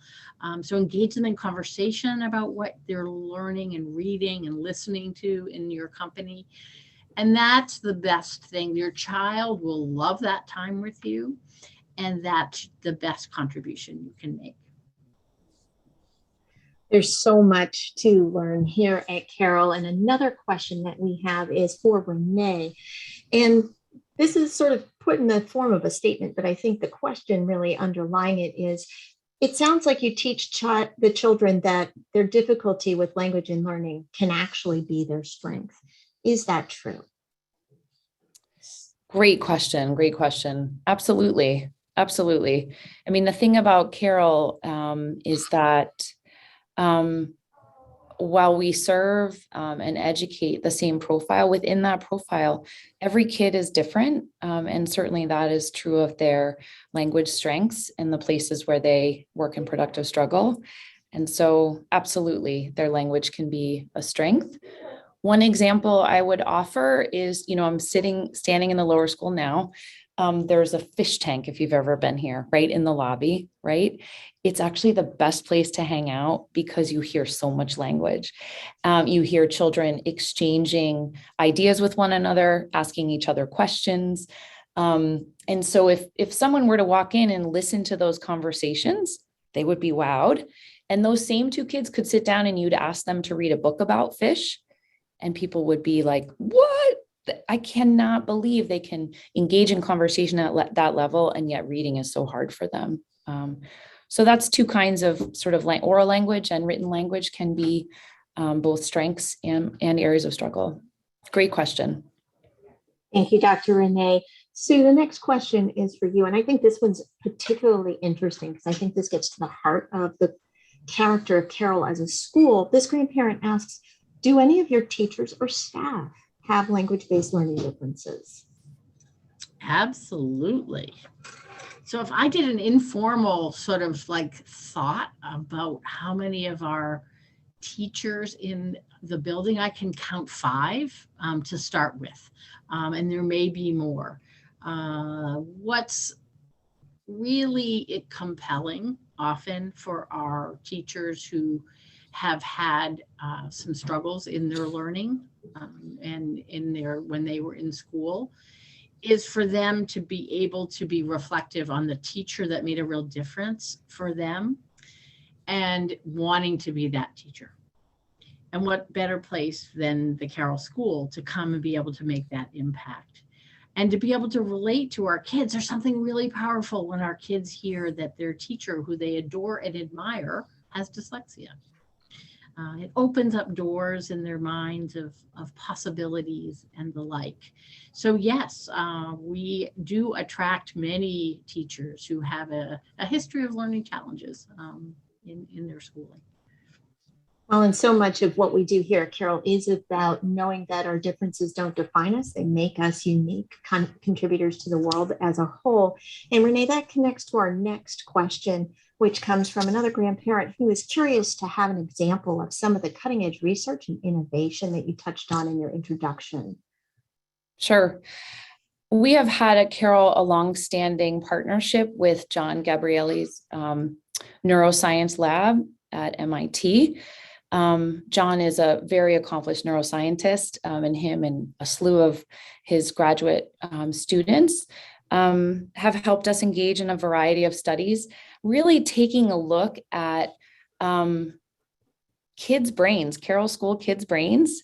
So engage them in conversation about what they're learning and reading and listening to in your company. And that's the best thing. Your child will love that time with you, and that's the best contribution you can make. There's so much to learn here at Carroll. And another question that we have is for Renee. And this is sort of put in the form of a statement, but I think the question really underlying it is, it sounds like you teach the children that their difficulty with language and learning can actually be their strength. Is that true? Great question. Great question. Absolutely. Absolutely. I mean, the thing about Carroll is that while we serve and educate the same profile, within that profile, every kid is different. And certainly that is true of their language strengths and the places where they work in productive struggle. And so absolutely, their language can be a strength. One example I would offer is, I'm standing in the lower school now. There's a fish tank, if you've ever been here, right in the lobby, right? It's actually the best place to hang out because you hear so much language. You hear children exchanging ideas with one another, asking each other questions. And so if someone were to walk in and listen to those conversations, they would be wowed. And those same two kids could sit down and you'd ask them to read a book about fish, and people would be like, what? I cannot believe they can engage in conversation at that level, and yet reading is so hard for them. So that's two kinds of sort of oral language and written language can be both strengths and areas of struggle. Great question. Thank you, Dr. Renee. Sue, the next question is for you. And I think this one's particularly interesting because I think this gets to the heart of the character of Carroll as a school. This grandparent asks, do any of your teachers or staff have language-based learning differences? Absolutely. So if I did an informal sort of thought about how many of our teachers in the building, I can count 5 to start with, and there may be more. What's really compelling often for our teachers who have had some struggles in their learning and when they were in school is for them to be able to be reflective on the teacher that made a real difference for them and wanting to be that teacher. And what better place than the Carroll School to come and be able to make that impact and to be able to relate to our kids. There's something really powerful when our kids hear that their teacher, who they adore and admire, has dyslexia. It opens up doors in their minds of possibilities and the like. So yes, we do attract many teachers who have a history of learning challenges in their schooling. Well, and so much of what we do here at Carroll is about knowing that our differences don't define us. They make us unique contributors to the world as a whole. And Renee, that connects to our next question, which comes from another grandparent who is curious to have an example of some of the cutting edge research and innovation that you touched on in your introduction. Sure. We have had at Carroll a longstanding partnership with John Gabrielli's neuroscience lab at MIT. John is a very accomplished neuroscientist, and him and a slew of his graduate students have helped us engage in a variety of studies, really taking a look at kids' brains, Carroll School kids' brains,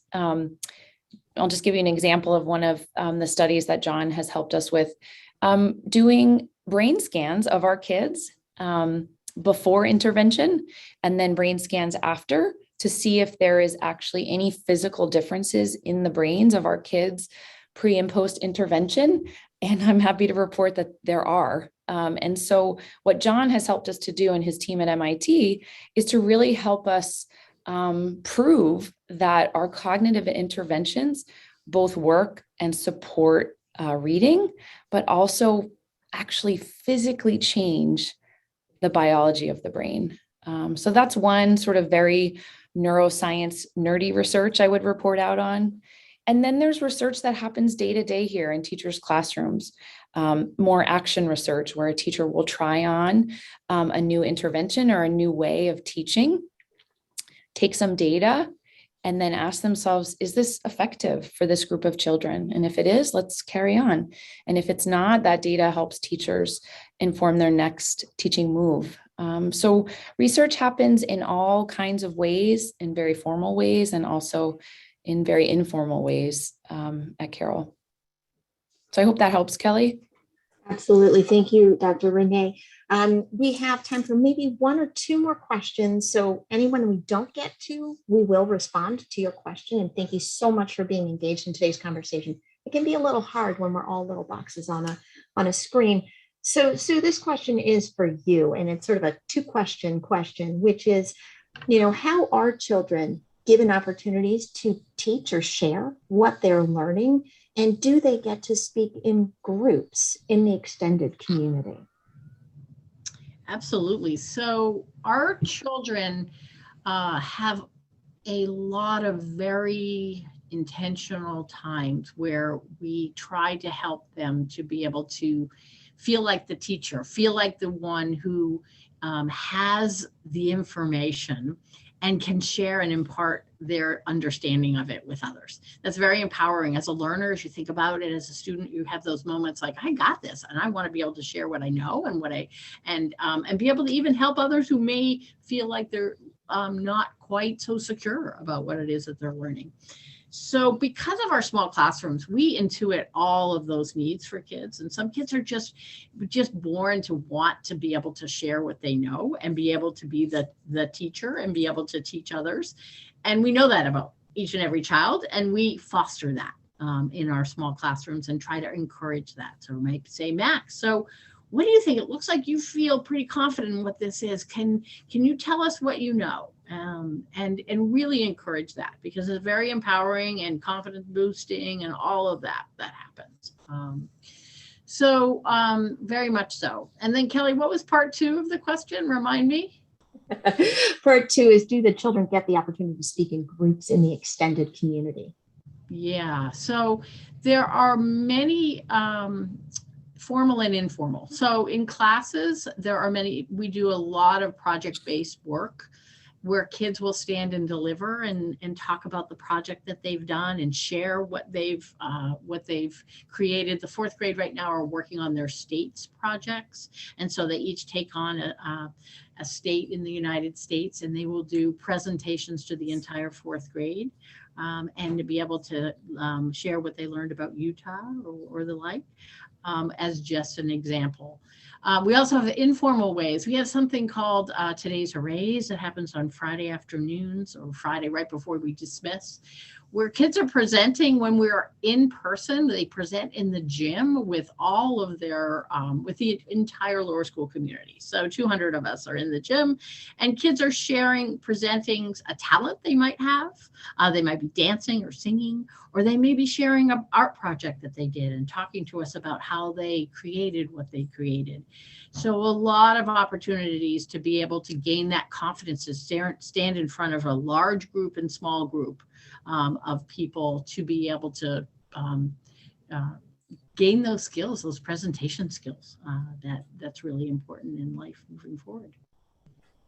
I'll just give you an example of one of the studies that John has helped us with, doing brain scans of our kids before intervention and then brain scans after to see if there is actually any physical differences in the brains of our kids pre and post intervention. And I'm happy to report that there are. And so what John has helped us to do and his team at MIT is to really help us prove that our cognitive interventions both work and support reading, but also actually physically change the biology of the brain. So that's one sort of very neuroscience nerdy research I would report out on. And then there's research that happens day to day here in teachers' classrooms, more action research where a teacher will try on a new intervention or a new way of teaching, take some data, and then ask themselves, is this effective for this group of children? And if it is, let's carry on. And if it's not, that data helps teachers inform their next teaching move. So research happens in all kinds of ways, in very formal ways, and also in very informal ways at Carroll. So I hope that helps, Kelly. Absolutely. Thank you, Dr. Renee. We have time for maybe one or two more questions. So anyone we don't get to, we will respond to your question. And thank you so much for being engaged in today's conversation. It can be a little hard when we're all little boxes on a screen. So this question is for you, and it's sort of a two-question question, which is, how are children given opportunities to teach or share what they're learning? And do they get to speak in groups in the extended community? Absolutely. So our children have a lot of very intentional times where we try to help them to be able to feel like the teacher, feel like the one who has the information and can share and impart their understanding of it with others. That's very empowering. As a learner, as you think about it, as a student, you have those moments like, I got this, and I want to be able to share what I know and be able to even help others who may feel like they're not quite so secure about what it is that they're learning. So because of our small classrooms, we intuit all of those needs for kids. And some kids are just born to want to be able to share what they know and be able to be the teacher and be able to teach others. And we know that about each and every child, and we foster that in our small classrooms and try to encourage that. So we might say, Max, so what do you think? It looks like you feel pretty confident in what this is. Can you tell us what you know? And really encourage that, because it's very empowering and confidence boosting and all of that happens. So very much so. And then Kelly, what was part two of the question? Remind me. Part two is, do the children get the opportunity to speak in groups in the extended community? Yeah, so there are many formal and informal. So in classes, there are many, we do a lot of project-based work where kids will stand and deliver and talk about the project that they've done and share what they've created. The fourth grade right now are working on their states projects. And so they each take on a state in the United States, and they will do presentations to the entire fourth grade and to be able to share what they learned about Utah or the like. As just an example. We also have informal ways. We have something called Today's Arrays that happens on Friday afternoons or Friday right before we dismiss, where kids are presenting when we're in person. They present in the gym with all of their, with the entire lower school community. So 200 of us are in the gym, and kids are sharing, presenting a talent they might have. They might be dancing or singing, or they may be sharing an art project that they did and talking to us about how they created what they created. So a lot of opportunities to be able to gain that confidence to stand in front of a large group and small group of people, to be able to gain those skills, those presentation skills. That's really important in life moving forward.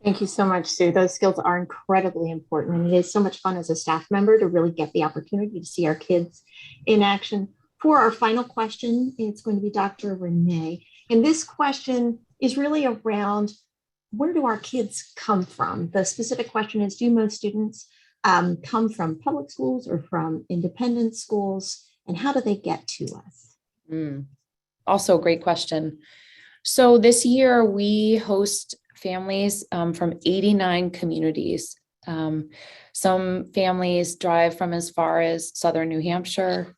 Thank you so much, Sue. Those skills are incredibly important, and it is so much fun as a staff member to really get the opportunity to see our kids in action. For our final question, it's going to be Dr. Renee. And this question is really around, where do our kids come from? The specific question is, do most students come from public schools or from independent schools, and how do they get to us? Also a great question. So this year we host families from 89 communities. Some families drive from as far as southern New Hampshire,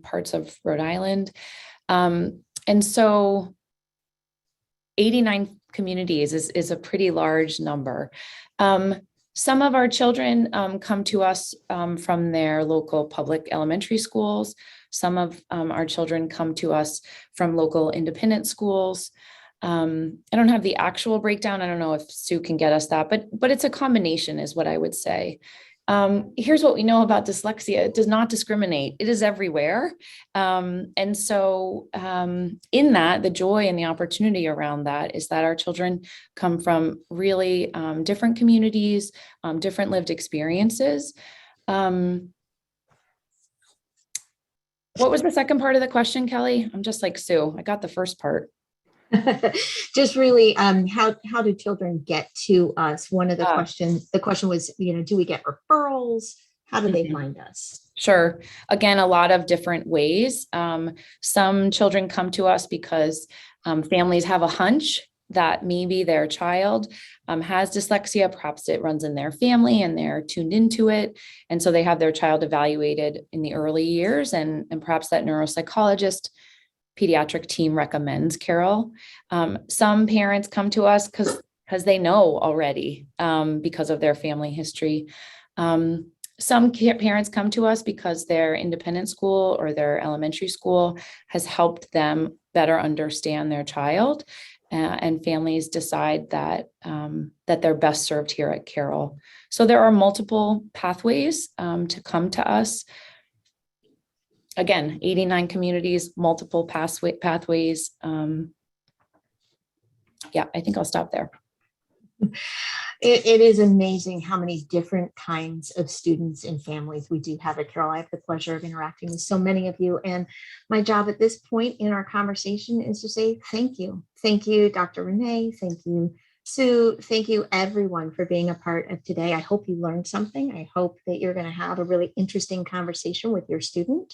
parts of Rhode Island. And so 89 communities is a pretty large number. Some of our children come to us from their local public elementary schools. Some of our children come to us from local independent schools. I don't have the actual breakdown. I don't know if Sue can get us that, but it's a combination is what I would say. Here's what we know about dyslexia. It does not discriminate. It is everywhere. And so in that, the joy and the opportunity around that is that our children come from really different communities, different lived experiences. What was the second part of the question, Kelly? I'm just like Sue. I got the first part. Just really, how do children get to us? One of the question was, do we get referrals? How do they find us? Sure. Again, a lot of different ways. Some children come to us because families have a hunch that maybe their child has dyslexia. Perhaps it runs in their family and they're tuned into it. And so they have their child evaluated in the early years, and perhaps that neuropsychologist pediatric team recommends Carroll. Some parents come to us because they know already because of their family history. Some parents come to us because their independent school or their elementary school has helped them better understand their child, and families decide that that they're best served here at Carroll. So there are multiple pathways to come to us. Again, 89 communities, multiple pathways. Yeah, I think I'll stop there. It is amazing how many different kinds of students and families we do have at Carroll. I have the pleasure of interacting with so many of you. And my job at this point in our conversation is to say thank you. Thank you, Dr. Renee. Thank you, Sue. Thank you, everyone, for being a part of today. I hope you learned something. I hope that you're going to have a really interesting conversation with your student.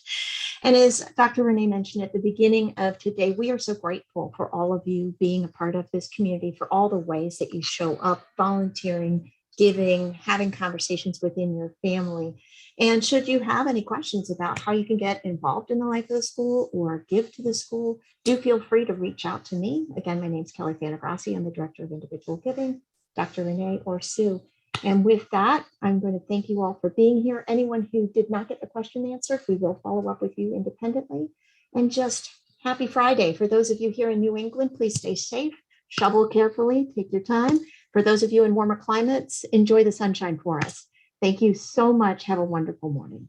And as Dr. Renee mentioned at the beginning of today, we are so grateful for all of you being a part of this community, for all the ways that you show up, volunteering, giving, having conversations within your family. And should you have any questions about how you can get involved in the life of the school or give to the school, do feel free to reach out to me. Again, my name is Kelly Fanagrassi. I'm the Director of Individual Giving, Dr. Renee or Sue. And with that, I'm going to thank you all for being here. Anyone who did not get the question answered, we will follow up with you independently. And just happy Friday. For those of you here in New England, please stay safe, shovel carefully, take your time. For those of you in warmer climates, enjoy the sunshine for us. Thank you so much. Have a wonderful morning.